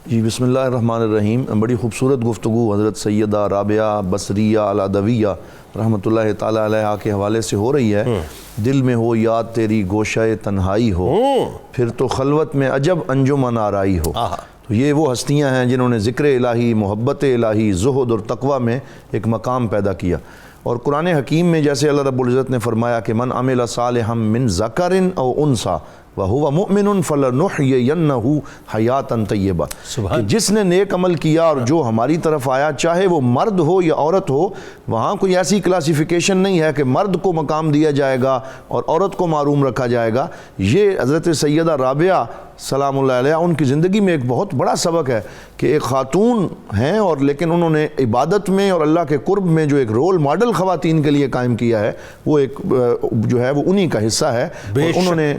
جی بسم اللہ الرحمن الرحیم۔ بڑی خوبصورت گفتگو حضرت سیدہ رابعہ بصریہ العدویہ رحمۃ اللہ تعالی علیہ کے حوالے سے ہو رہی ہے۔ دل میں ہو یاد تیری گوشہ تنہائی ہو، پھر تو خلوت میں عجب انجمن آرائی ہو۔ تو یہ وہ ہستیاں ہیں جنہوں نے ذکر الہی، محبت الہی، زہد اور تقوی میں ایک مقام پیدا کیا۔ اور قرآن حکیم میں جیسے اللہ رب العزت نے فرمایا کہ من عمل صالحا من ذکر او انثی وَهُوَ مُؤْمِنٌ فَلَنُحْيِيَنَّهُ حَيَاةً طَيِّبَةً، کہ جس نے نیک عمل کیا اور جو ہماری طرف آیا، چاہے وہ مرد ہو یا عورت ہو، وہاں کوئی ایسی کلاسیفیکیشن نہیں ہے کہ مرد کو مقام دیا جائے گا اور عورت کو معروم رکھا جائے گا۔ یہ حضرت سیدہ رابعہ سلام اللہ علیہ ان کی زندگی میں ایک بہت بڑا سبق ہے کہ ایک خاتون ہیں اور لیکن انہوں نے عبادت میں اور اللہ کے قرب میں جو ایک رول ماڈل خواتین کے لیے قائم کیا ہے، وہ ایک جو ہے وہ انہی کا حصہ ہے۔ اور انہوں نے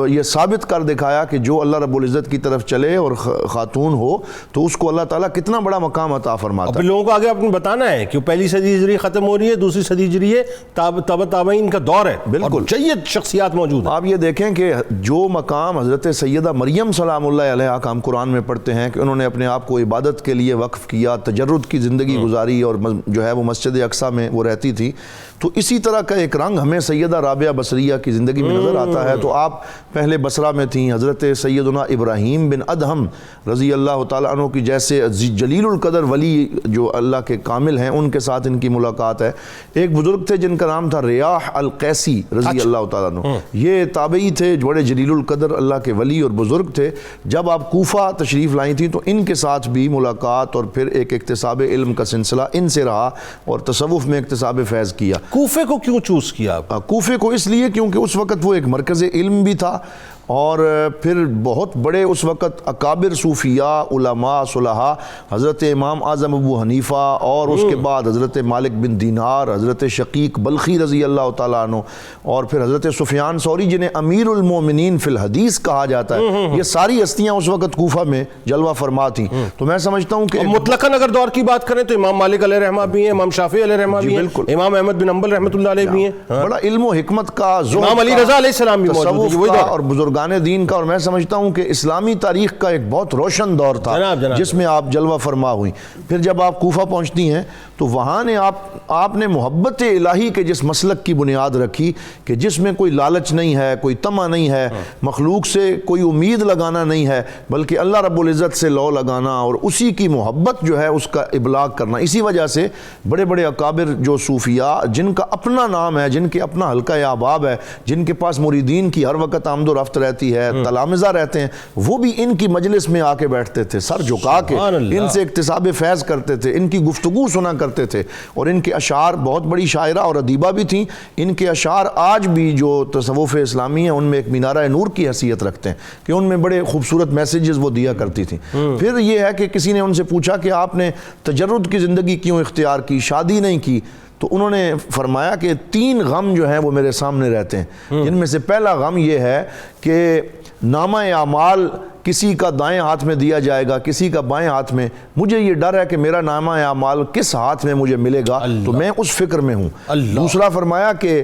یہ ثابت کر دکھایا کہ جو اللہ رب العزت کی طرف چلے اور خاتون ہو تو اس کو اللہ تعالیٰ کتنا بڑا مقام عطا فرماتا ہے۔ لوگوں کو آگے اپنے بتانا ہے کہ پہلی صدی ہجری ختم ہو رہی ہے، دوسری صدی ہجری ہے، تابع تابعین کا دور ہے، بالکل جید شخصیات موجود ہیں۔ آپ یہ دیکھیں کہ جو مقام حضرت سیدہ مریم سلام اللہ علیہ کا ہم قرآن میں پڑھتے ہیں کہ انہوں نے اپنے آپ کو عبادت کے لیے وقف کیا، تجرد کی زندگی گزاری اور جو ہے وہ مسجد اقصیٰ میں وہ رہتی تھی، تو اسی طرح کا ایک رنگ ہمیں سیدہ رابعہ بصریہ کی زندگی میں نظر آتا ہے۔ تو آپ پہلے بصرہ میں تھیں، حضرت سیدنا ابراہیم بن ادہم رضی اللہ تعالیٰ عنہ کی جیسے جلیل القدر ولی جو اللہ کے کامل ہیں، ان کے ساتھ ان کی ملاقات ہے۔ ایک بزرگ تھے جن کا نام تھا ریاح القیسی رضی اللہ تعالیٰ عنہ، یہ تابعی تھے، بڑے جلیل القدر اللہ کے ولی اور بزرگ تھے۔ جب آپ کوفہ تشریف لائی تھیں تو ان کے ساتھ بھی ملاقات اور پھر ایک اکتساب علم کا سلسلہ ان سے رہا اور تصوف میں اکتساب فیض کیا۔ کوفے کو کیوں چوز کیا آپ؟ کوفے کو اس لیے کیونکہ اس وقت وہ ایک مرکز علم بھی تھا اور پھر بہت بڑے اس وقت اکابر صوفیاء، علماء، صلحاء، حضرت امام اعظم ابو حنیفہ اور اس کے بعد حضرت مالک بن دینار، حضرت شقیق بلخی رضی اللہ تعالیٰ عنہ اور پھر حضرت سفیان ثوری جنہیں امیر المومنین فی الحدیث کہا جاتا ہے، یہ ساری ہستیاں اس وقت کوفہ میں جلوہ فرما تھیں۔ تو میں سمجھتا ہوں کہ مطلقاً اگر دور کی بات کریں تو امام مالک علیہ رحمہ بھی ہیں، امام شافعی علیہ رحمہ بھی ہیں، امام احمد بن حنبل رحمۃ اللہ علیہ بھی ہیں، بڑا علم و حکمت کا، امام علی رضا علیہ السلام بھی موجود ہیں، اور بزرگ بزرگان دین کا، اور میں سمجھتا ہوں کہ اسلامی تاریخ کا ایک بہت روشن دور تھا جناب جس میں آپ جلوہ فرما ہوئی۔ پھر جب آپ کوفہ پہنچتی ہیں تو وہاں نے آپ نے محبت الہی کے جس مسلک کی بنیاد رکھی کہ جس میں کوئی لالچ نہیں ہے، کوئی طمع نہیں ہے، مخلوق سے کوئی امید لگانا نہیں ہے، بلکہ اللہ رب العزت سے لو لگانا اور اسی کی محبت جو ہے اس کا ابلاغ کرنا۔ اسی وجہ سے بڑے بڑے اکابر جو صوفیاء جن کا اپنا نام ہے، جن کے اپنا حلقہ احباب ہے، جن کے پاس مریدین کی ہر وقت آمد و رفت رہتی ہے، تلامذہ رہتے ہیں، وہ بھی ان کی مجلس میں آ کے بیٹھتے تھے، سر جھکا کے ان سے اکتساب فیض کرتے تھے، ان کی گفتگو سنا کرتے تھے، اور ان کے اشعار، بہت بڑی شاعرہ اور ادیبہ بھی تھیں، ان کے اشعار آج بھی جو تصوف اسلامی ہیں ان میں ایک مینارہ نور کی حیثیت رکھتے ہیں کہ ان میں بڑے خوبصورت میسیجز وہ دیا کرتی تھیں۔ پھر یہ ہے کہ کسی نے ان سے پوچھا کہ آپ نے تجرد کی زندگی کیوں اختیار کی، شادی نہیں کی؟ تو انہوں نے فرمایا کہ 3 غم جو ہیں وہ میرے سامنے رہتے ہیں، جن میں سے پہلا غم یہ ہے کہ نامہ اعمال کسی کا دائیں ہاتھ میں دیا جائے گا، کسی کا بائیں ہاتھ میں، مجھے یہ ڈر ہے کہ میرا نامہ اعمال کس ہاتھ میں مجھے ملے گا، تو میں اس فکر میں ہوں۔ دوسرا فرمایا کہ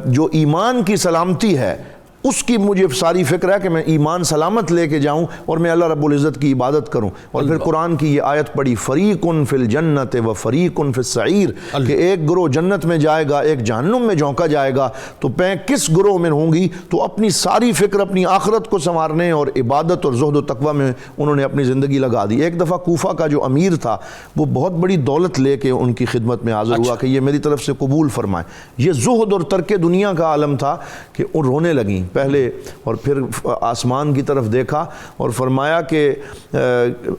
جو ایمان کی سلامتی ہے اس کی مجھے ساری فکر ہے کہ میں ایمان سلامت لے کے جاؤں اور میں اللہ رب العزت کی عبادت کروں۔ اور پھر قرآن کی یہ آیت پڑھی، فریقٌ فی الجنت و فریقٌ فی السعیر، کہ ایک گروہ جنت میں جائے گا، ایک جہنم میں جھونکا جائے گا، تو میں کس گروہ میں ہوں گی؟ تو اپنی ساری فکر اپنی آخرت کو سنوارنے اور عبادت اور زہد و تقوی میں انہوں نے اپنی زندگی لگا دی۔ ایک دفعہ کوفہ کا جو امیر تھا وہ بہت بڑی دولت لے کے ان کی خدمت میں حاضر ہوا کہ یہ میری طرف سے قبول فرمائیں۔ یہ زہد اور ترک دنیا کا عالم تھا کہ وہ رونے لگیں پہلے، اور پھر آسمان کی طرف دیکھا اور فرمایا کہ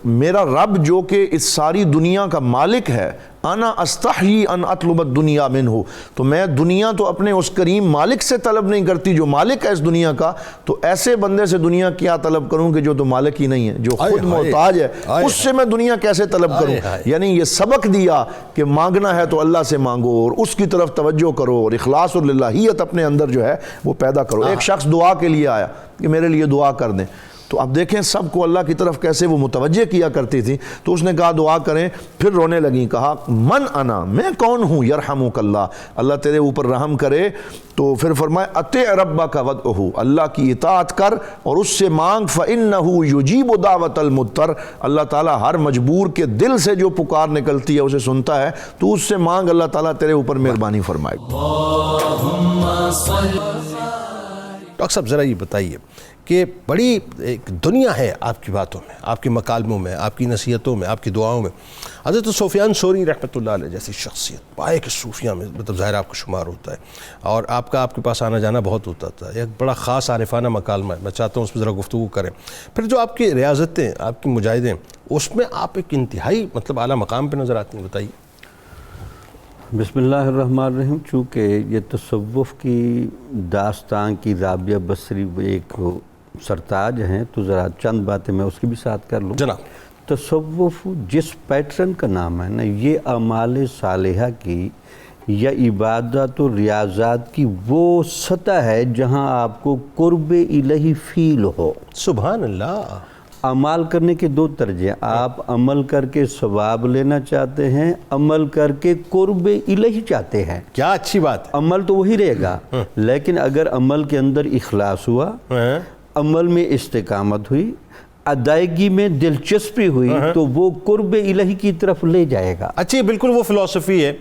میرا رب جو کہ اس ساری دنیا کا مالک ہے، انا استحی ان اطلب الدنیا منہ، تو میں دنیا تو اپنے اس کریم مالک سے طلب نہیں کرتی جو مالک ہے اس دنیا کا، تو ایسے بندے سے دنیا کیا طلب کروں کہ جو تو مالک ہی نہیں ہے، جو خود محتاج ہے، اس سے میں دنیا کیسے طلب کروں؟ یعنی یہ سبق دیا کہ مانگنا ہے تو اللہ سے مانگو اور اس کی طرف توجہ کرو اور اخلاص اور للہیت اپنے اندر جو ہے وہ پیدا کرو۔ ایک شخص دعا کے لیے آیا کہ میرے لیے دعا کر دیں، تو اب دیکھیں سب کو اللہ کی طرف کیسے وہ متوجہ کیا کرتی تھی، تو اس نے کہا دعا کریں، پھر رونے لگیں، کہا من انا، میں کون ہوں، یرحمک اللہ، اللہ تیرے اوپر رحم کرے۔ تو پھر فرمایا اطع ربک وادعہ، اللہ کی اطاعت کر اور اس سے مانگ، فإنہ یجیب دعوت المضطر، اللہ تعالیٰ ہر مجبور کے دل سے جو پکار نکلتی ہے اسے سنتا ہے، تو اس سے مانگ، اللہ تعالیٰ تیرے اوپر مہربانی فرمائے۔ ڈاکٹر صاحب ذرا یہ بتائیے کہ بڑی ایک دنیا ہے آپ کی باتوں میں، آپ کے مکالموں میں، آپ کی نصیحتوں میں، آپ کی دعاؤں میں۔ حضرت سفیان ثوری رحمۃ اللہ علیہ جیسی شخصیت پائے کہ صوفیہ میں مطلب ظاہر آپ کو شمار ہوتا ہے، اور آپ کے پاس آنا جانا بہت ہوتا تھا، ایک بڑا خاص عارفانہ مکالمہ ہے، میں چاہتا ہوں اس پہ ذرا گفتگو کریں۔ پھر جو آپ کی ریاضتیں، آپ کی مجاہدیں، اس میں آپ ایک انتہائی مطلب اعلیٰ مقام پہ نظر آتی ہیں، بتائیے۔ بسم اللہ الرحمن الرحیم۔ چونکہ یہ تصوف کی داستان کی رابعہ بصری ایک سرتاج ہیں، تو ذرا چند باتیں میں اس کی بھی ساتھ کر لوں۔ جناب، تصوف جس پیٹرن کا نام ہے نا، یہ اعمال صالحہ کی یا عبادت و ریاضات کی وہ سطح ہے جہاں آپ کو قرب الہی فیل ہو۔ سبحان اللہ۔ عمل کرنے کے 2 درجے، آپ عمل کر کے ثواب لینا چاہتے ہیں، عمل کر کے قرب الہی چاہتے ہیں، کیا اچھی بات ہے۔ عمل تو وہی رہے گا، لیکن اگر عمل کے اندر اخلاص ہوا، عمل میں استقامت ہوئی، ادائیگی میں دلچسپی ہوئی، تو وہ قرب الہی کی طرف لے جائے گا۔ اچھا، بالکل وہ فلسفی ہے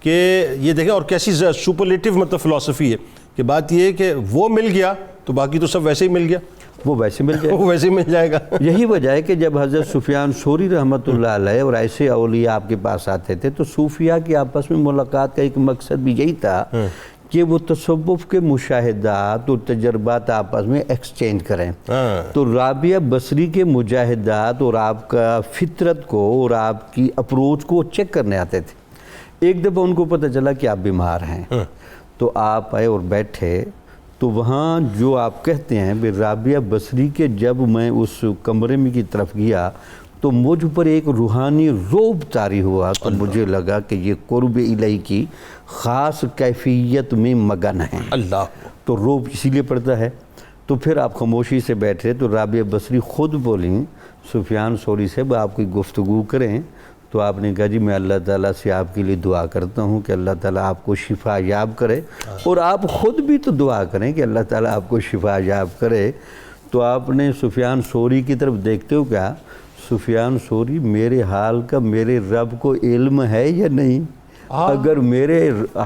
کہ یہ دیکھیں، اور کیسی سپرلیٹو مطلب فلسفی ہے کہ بات یہ ہے کہ وہ مل گیا تو باقی تو سب ویسے ہی مل گیا، وہ ویسے مل جائے گا، وہ ویسے ہی مل جائے گا۔ یہی وجہ ہے کہ جب حضرت سفیان ثوری رحمۃ اللہ علیہ اور ایسے اولیاء آپ کے پاس آتے تھے، تو صوفیاء کی آپس میں ملاقات کا ایک مقصد بھی یہی تھا کہ وہ تصوف کے مشاہدات اور تجربات آپس میں ایکسچینج کریں۔ تو رابعہ بصری کے مجاہدات اور آپ کا فطرت کو اور آپ کی اپروچ کو چیک کرنے آتے تھے۔ ایک دفعہ ان کو پتہ چلا کہ آپ بیمار ہیں، تو آپ آئے اور بیٹھے، تو وہاں جو آپ کہتے ہیں کہ رابعہ بصری کے جب میں اس کمرے میں کی طرف گیا تو مجھ پر ایک روحانی رعب طاری ہوا، تو مجھے لگا کہ یہ قرب الہی کی خاص کیفیت میں مگن ہیں۔ اللہ، تو رعب اسی لیے پڑتا ہے۔ تو پھر آپ خاموشی سے بیٹھے تو رابعہ بصری خود بولیں، سفیان ثوری سے آپ کوئی گفتگو کریں تو آپ نے کہا جی میں اللہ تعالیٰ سے آپ کے لیے دعا کرتا ہوں کہ اللہ تعالیٰ آپ کو شفا یاب کرے، اور آپ خود بھی تو دعا کریں کہ اللہ تعالیٰ آپ کو شفا یاب کرے۔ تو آپ نے سفیان ثوری کی طرف دیکھتے ہو کیا، سفیان ثوری میرے حال کا میرے رب کو علم ہے یا نہیں؟ اگر میرے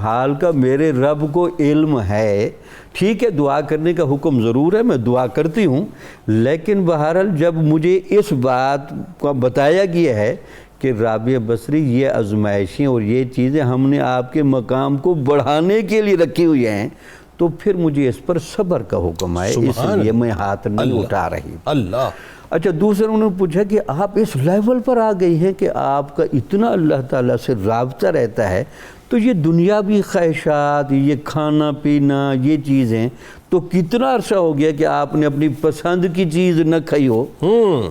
حال کا میرے رب کو علم ہے، ٹھیک ہے دعا کرنے کا حکم ضرور ہے، میں دعا کرتی ہوں، لیکن بہرحال جب مجھے اس بات کا بتایا گیا ہے کہ رابعہ بصری یہ آزمائشیں اور یہ چیزیں ہم نے آپ کے مقام کو بڑھانے کے لیے رکھی ہوئی ہیں، تو پھر مجھے اس پر صبر کا حکم ہے، اس لیے میں ہاتھ نہیں اٹھا رہی۔ اللہ۔ اچھا دوسرا انہوں نے پوچھا کہ آپ اس لیول پر آ گئی ہیں کہ آپ کا اتنا اللہ تعالیٰ سے رابطہ رہتا ہے، تو یہ دنیاوی خواہشات، یہ کھانا پینا، یہ چیزیں تو کتنا عرصہ ہو گیا کہ آپ نے اپنی پسند کی چیز نہ کھائی ہو؟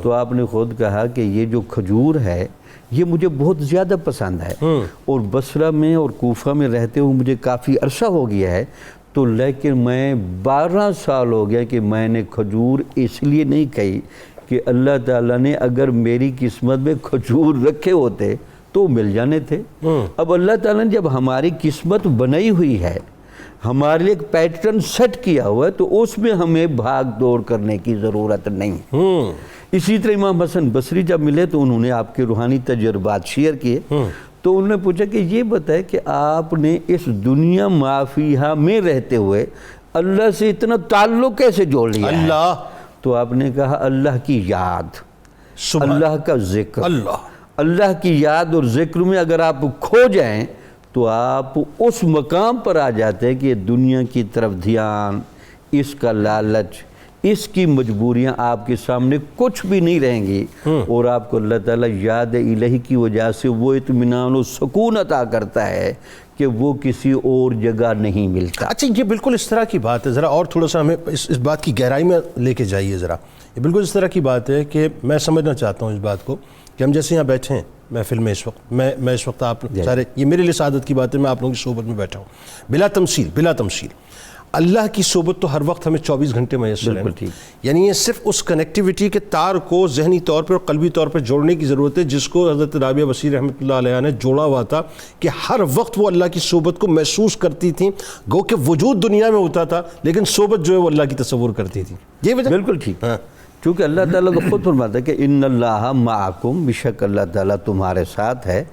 تو آپ نے خود کہا کہ یہ جو کھجور ہے یہ مجھے بہت زیادہ پسند ہے، اور بصرہ میں اور کوفہ میں رہتے ہوئے مجھے کافی عرصہ ہو گیا ہے، تو لیکن میں 12 سال ہو گیا کہ میں نے کھجور اس لیے نہیں کھائی کہ اللہ تعالیٰ نے اگر میری قسمت میں کھجور رکھے ہوتے تو مل جانے تھے۔ اب اللہ تعالیٰ نے جب ہماری قسمت بنائی ہوئی ہے، ہمارے لیے ایک پیٹرن سیٹ کیا ہوا ہے، تو اس میں ہمیں بھاگ دوڑ کرنے کی ضرورت نہیں۔ اسی طرح امام حسن بصری جب ملے تو انہوں نے آپ کے روحانی تجربات شیئر کیے، تو انہوں نے پوچھا کہ یہ بتائے کہ آپ نے اس دنیا مافیہ میں رہتے ہوئے اللہ سے اتنا تعلق کیسے جوڑ لیا ہے؟ اللہ۔ تو آپ نے کہا اللہ کی یاد، اللہ کا ذکر، اللہ کی یاد اور ذکر میں اگر آپ کھو جائیں تو آپ اس مقام پر آ جاتے ہیں کہ دنیا کی طرف دھیان، اس کا لالچ، اس کی مجبوریاں آپ کے سامنے کچھ بھی نہیں رہیں گی، اور آپ کو اللہ تعالیٰ یاد الہی کی وجہ سے وہ اطمینان و سکون عطا کرتا ہے کہ وہ کسی اور جگہ نہیں ملتا۔ اچھا یہ بالکل اس طرح کی بات ہے، ذرا اور تھوڑا سا ہمیں اس بات کی گہرائی میں لے کے جائیے ذرا۔ یہ بالکل اس طرح کی بات ہے کہ میں سمجھنا چاہتا ہوں اس بات کو کہ ہم جیسے یہاں بیٹھے ہیں محفل میں اس وقت، میں اس وقت آپ سارے، یہ میرے لیے سعادت کی بات ہے، میں آپ لوگوں کی صحبت میں بیٹھا ہوں، بلا تمثیل اللہ کی صحبت تو ہر وقت ہمیں 24 گھنٹے میسر ہے، یعنی یہ صرف اس کنیکٹیوٹی کے تار کو ذہنی طور پر اور قلبی طور پر جوڑنے کی ضرورت ہے، جس کو حضرت رابعہ بصری رحمۃ اللہ علیہ نے جوڑا ہوا تھا کہ ہر وقت وہ اللہ کی صحبت کو محسوس کرتی تھیں، گو کہ وجود دنیا میں ہوتا تھا لیکن صحبت جو ہے وہ اللہ کی تصور کرتی تھی۔ یہ وجہ بالکل ٹھیک، چونکہ اللہ تعالیٰ کو خود فرماتا ہے کہ ان اللہ معکم، بے شک اللہ تعالیٰ تمہارے ساتھ ہے،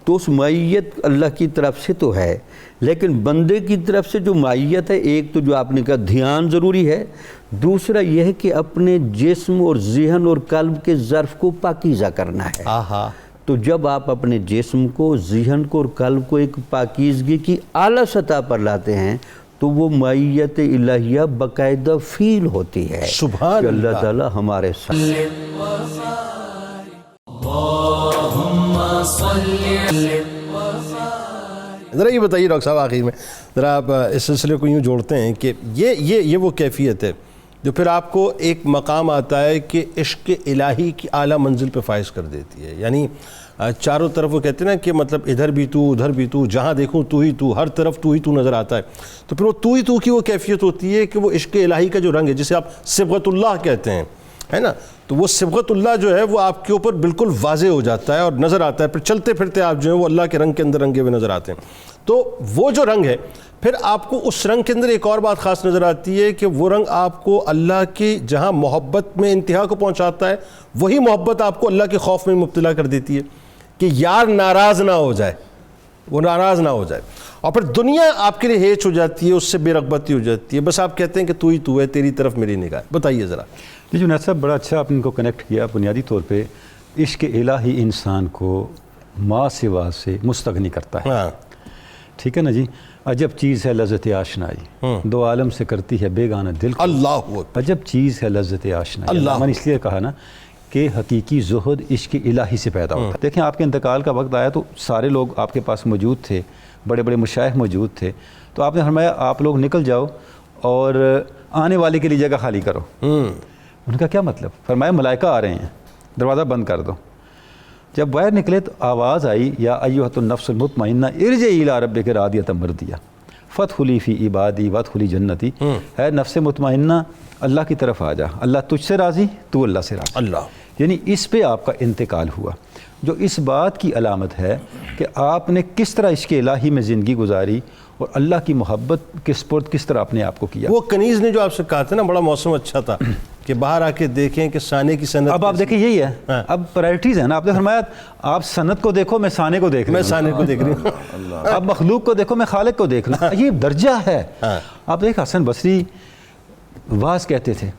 تو اس معیت اللہ کی طرف سے تو ہے، لیکن بندے کی طرف سے جو معیت ہے، ایک تو جو آپ نے کہا دھیان ضروری ہے، دوسرا یہ ہے کہ اپنے جسم اور ذہن اور قلب کے ظرف کو پاکیزہ کرنا ہے۔ تو جب آپ اپنے جسم کو، ذہن کو اور قلب کو ایک پاکیزگی کی اعلیٰ سطح پر لاتے ہیں تو وہ معیت الہیہ باقاعدہ فیل ہوتی ہے کہ اللہ تعالیٰ ہمارے ساتھ۔ ذرا یہ بتائیے ڈاکٹر صاحب آخر میں، ذرا آپ اس سلسلے کو یوں جوڑتے ہیں کہ یہ وہ کیفیت ہے جو پھر آپ کو ایک مقام آتا ہے کہ عشق الہی کی اعلیٰ منزل پہ فائز کر دیتی ہے، یعنی چاروں طرف وہ کہتے ہیں نا کہ مطلب ادھر بھی تو ادھر بھی تو، جہاں دیکھوں تو ہی تو، ہر طرف تو ہی تو نظر آتا ہے، تو پھر وہ تو ہی تو کی وہ کیفیت ہوتی ہے کہ وہ عشق الہی کا جو رنگ ہے جسے آپ صبغت اللہ کہتے ہیں، ہے نا، تو وہ صبغت اللہ جو ہے وہ آپ کے اوپر بالکل واضح ہو جاتا ہے اور نظر آتا ہے، پھر چلتے پھرتے آپ جو ہیں وہ اللہ کے رنگ کے اندر رنگے ہوئے نظر آتے ہیں۔ تو وہ جو رنگ ہے پھر آپ کو اس رنگ کے اندر ایک اور بات خاص نظر آتی ہے کہ وہ رنگ آپ کو اللہ کی جہاں محبت میں انتہا کو پہنچاتا ہے، وہی محبت آپ کو اللہ کے خوف میں مبتلا کر دیتی ہے کہ یار ناراض نہ ہو جائے، وہ ناراض نہ ہو جائے، اور پھر دنیا آپ کے لیے ہیچ ہو جاتی ہے، اس سے بے رغبتی ہو جاتی ہے، بس آپ کہتے ہیں کہ تو ہی تو ہے، تیری طرف میری نگاہ۔ بتائیے ذرا۔ جی جنید صاحب بڑا اچھا آپ نے ان کو کنیکٹ کیا، بنیادی طور پہ عشق الہی انسان کو ما سوا سے مستغنی کرتا ہے، ٹھیک ہے نا جی۔ عجب چیز ہے لذت آشنائی، دو عالم سے کرتی ہے بیگانہ دل کو، اللہ عجب چیز ہے لذت آشنائی۔ میں نے اس لیے کہا نا کہ حقیقی زہد عشق الہی سے پیدا ہوتا ہے۔ دیکھیں آپ کے انتقال کا وقت آیا تو سارے لوگ آپ کے پاس موجود تھے، بڑے بڑے مشائخ موجود تھے، تو آپ نے فرمایا آپ لوگ نکل جاؤ اور آنے والے کے لیے جگہ خالی کرو۔ ان کا کیا مطلب؟ فرمایا ملائکہ آ رہے ہیں، دروازہ بند کر دو۔ جب باہر نکلے تو آواز آئی یا ایھۃ النفس المطمئنہ ارجعی الی ربک راضیۃ مرضیہ فادخلی فی عبادی وادخلی جنتی۔ اے نفس مطمئنہ اللہ کی طرف آ جا، اللہ تجھ سے راضی، تو اللہ سے راضی۔ اللہ یعنی اس پہ آپ کا انتقال ہوا، جو اس بات کی علامت ہے کہ آپ نے کس طرح عشق الہی میں زندگی گزاری اور اللہ کی محبت کے سپرد کس طرح اپنے آپ کو کیا۔ وہ کنیز نے جو آپ سے کہا تھا نا، بڑا موسم اچھا تھا کہ باہر آ کے دیکھیں کہ سانے کی صنعت، اب آپ دیکھیں یہی ہے، اب پرائرٹیز ہیں نا، آپ نے فرمایا آپ صنعت کو دیکھو، میں سانے کو دیکھ رہا ہوں، میں سانے کو دیکھ رہی ہوں، اب مخلوق کو دیکھو، میں خالق کو دیکھ رہا ہوں، یہ درجہ ہے۔ آپ دیکھ حسن بصری واز کہتے تھے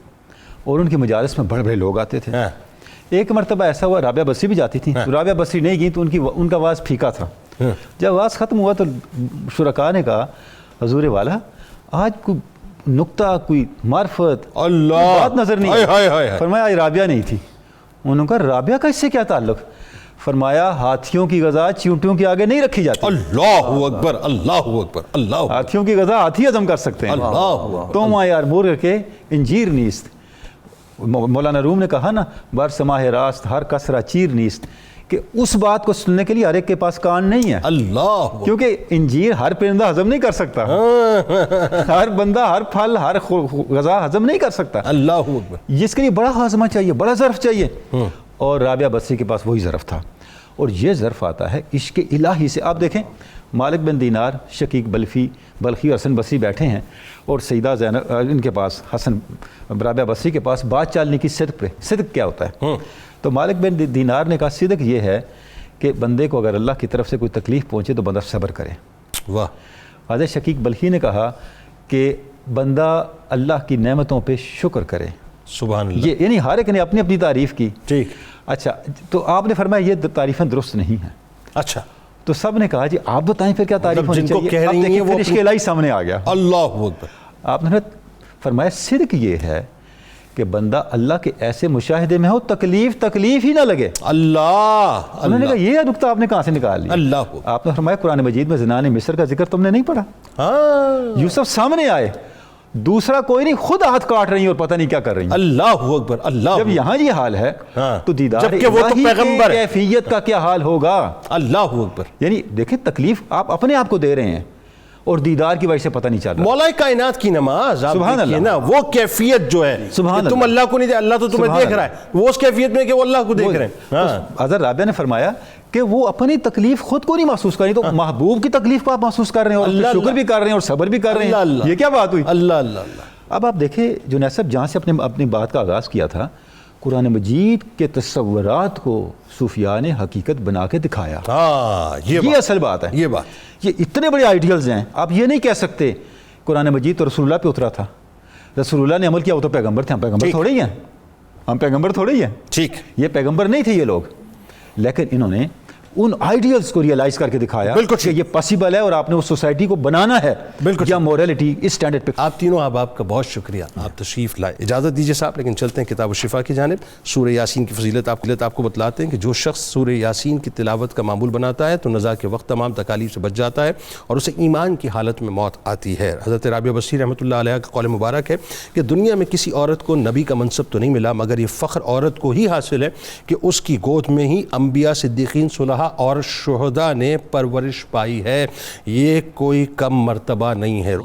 اور ان کی مجالس میں بڑے بڑے لوگ آتے تھے۔ ایک مرتبہ ایسا ہوا رابعہ بصری بھی جاتی تھی، رابعہ بصری نہیں گئی تو ان کا واز پھیکا تھا۔ جب واز ختم ہوا تو شرکاء نے کہا حضور والا آج کوئی نکتہ، کوئی معرفت، اللہ بات نظر نہیں آئی۔ فرمایا آج رابعہ نہیں تھی۔ انہوں نے کہا رابعہ کا اس سے کیا تعلق؟ فرمایا ہاتھیوں کی غذا چیونٹیوں کے آگے نہیں رکھی جاتی۔ اللہ اکبر، اللہ اکبر، اللہ ہاتھیوں کی غذا ہاتھی ہضم کر سکتے ہیں، تم یار مرغ کے انجیر نیست۔ مولانا روم نے کہا نا بر سماہ راست ہر کسرہ چیر نیست، کہ اس بات کو سننے کے لیے ہر ایک کے پاس کان نہیں ہے، اللہ، کیونکہ انجیر ہر پرندہ ہضم نہیں کر سکتا، ہر بندہ ہر پھل ہر غذا ہضم نہیں کر سکتا، اللہ اکبر، جس کے لیے بڑا ہاضمہ چاہیے، بڑا ظرف چاہیے، اور رابعہ بصری کے پاس وہی ظرف تھا، اور یہ ظرف آتا ہے عشق الہی سے۔ آپ دیکھیں مالک بن دینار، شقیق بلخی اور حسن بصری بیٹھے ہیں، اور سیدہ زینب ان کے پاس، حسن رابعہ بصری کے پاس بات چالنے کی صدق پہ، صدق کیا ہوتا ہے؟ تو مالک بن دینار نے کہا صدق یہ ہے کہ بندے کو اگر اللہ کی طرف سے کوئی تکلیف پہنچے تو بندہ صبر کرے۔ واہ۔ حضرت شقیق بلخی نے کہا کہ بندہ اللہ کی نعمتوں پہ شکر کرے۔ سبحان اللہ، یہ یعنی ہر ایک نے اپنی اپنی تعریف کی۔ ٹھیک، اچھا، تو آپ نے فرمایا یہ تعریفیں درست نہیں ہیں، اچھا، تو سب نے کہا جی آپ بتائیں پھر کیا تعریف ہونی جن کو چاہیے؟ کہہ اب رہی ہیں دیکھیں وہ پھر عشق الہی سامنے آ گیا۔ اللہ اکبر، آپ نے فرمایا صدق یہ ہے کہ بندہ اللہ کے ایسے مشاہدے میں ہو تکلیف ہی نہ لگے۔ اللہ، انہوں نے کہا یہ نکتہ آپ نے کہاں سے نکال لیا؟ اللہ اکبر، آپ نے فرمایا قرآن مجید میں زنان مصر کا ذکر تم نے نہیں پڑھا؟ ہاں، یوسف سامنے آئے، دوسرا کوئی نہیں، خود ہاتھ کاٹ رہی ہیں اور پتہ نہیں کیا کر رہی ہیں۔ اللہ اکبر، اللہ جب یہاں یہ حال ہے ہاں، تو دیدار جبکہ وہ تو الہی پیغمبر کے ہے۔ کیفیت کا کیا حال ہوگا؟ اللہ اکبر، یعنی دیکھیں تکلیف آپ اپنے آپ کو دے رہے ہیں اور دیدار کی وجہ سے پتہ نہیں چل رہا۔ مولا کائنات کی نماز آپ سبحان دیکھیے اللہ، نا، وہ کیفیت جو ہے سبحان کہ تم اللہ، اللہ کو نہیں دے، اللہ تو تمہیں سبحان دیکھ رہا ہے، وہ اس کیفیت میں کہ وہ اللہ کو دیکھ رہے ہیں۔ ہاں، حضرت رابعہ نے فرمایا کہ وہ اپنی تکلیف خود کو نہیں محسوس کر رہی، تو محبوب کی تکلیف کو آپ محسوس کر رہے ہیں، اور اللہ، شکر بھی کر رہے ہیں اور صبر بھی کر رہے اللہ، ہیں۔ اللہ، یہ کیا بات ہوئی؟ اللہ اللہ اللہ، اب آپ دیکھیں جنید صاحب جہاں سے اپنی بات کا آغاز کیا تھا، قرآن مجید کے تصورات کو صوفیاء نے حقیقت بنا کے دکھایا۔ ہاں، یہ اصل بات ہے، یہ بات، یہ اتنے بڑے آئیڈیلز ہیں، آپ یہ نہیں کہہ سکتے قرآن مجید تو رسول اللہ پہ اترا تھا، رسول اللہ نے عمل کیا، وہ تو پیغمبر تھے، ہم پیغمبر تھوڑے ہی ہیں، ہم پیغمبر تھوڑے ہی ہیں، ٹھیک، یہ پیغمبر نہیں تھے یہ لوگ، لیکن انہوں نے ان آئیڈیلز کو ریئلائز کر کے دکھایا بالکل کہ یہ پاسبل ہے اور آپ نے اس سوسائٹی کو بنانا ہے بالکل یا مورالٹی اس سٹینڈرڈ پہ۔ آپ تینوں احباب کا بہت شکریہ، آپ تشریف لائے۔ اجازت دیجیے صاحب، لیکن چلتے ہیں کتاب الشفا کی جانب۔ سورہ یاسین کی فضیلت آپ کو بتلاتے ہیں کہ جو شخص سورہ یاسین کی تلاوت کا معمول بناتا ہے تو نزا کے وقت تمام تکالیف سے بچ جاتا ہے اور اسے ایمان کی حالت میں موت آتی ہے۔ حضرت رابعہ بصری رحمۃ اللہ علیہ کا قول مبارک ہے کہ دنیا میں کسی عورت کو نبی کا منصب تو نہیں ملا، مگر یہ فخر عورت کو ہی حاصل ہے کہ اس کی گود میں ہی انبیاء، صدیقین، صلحاء اور شہداء نے پرورش پائی ہے، یہ کوئی کم مرتبہ نہیں ہے۔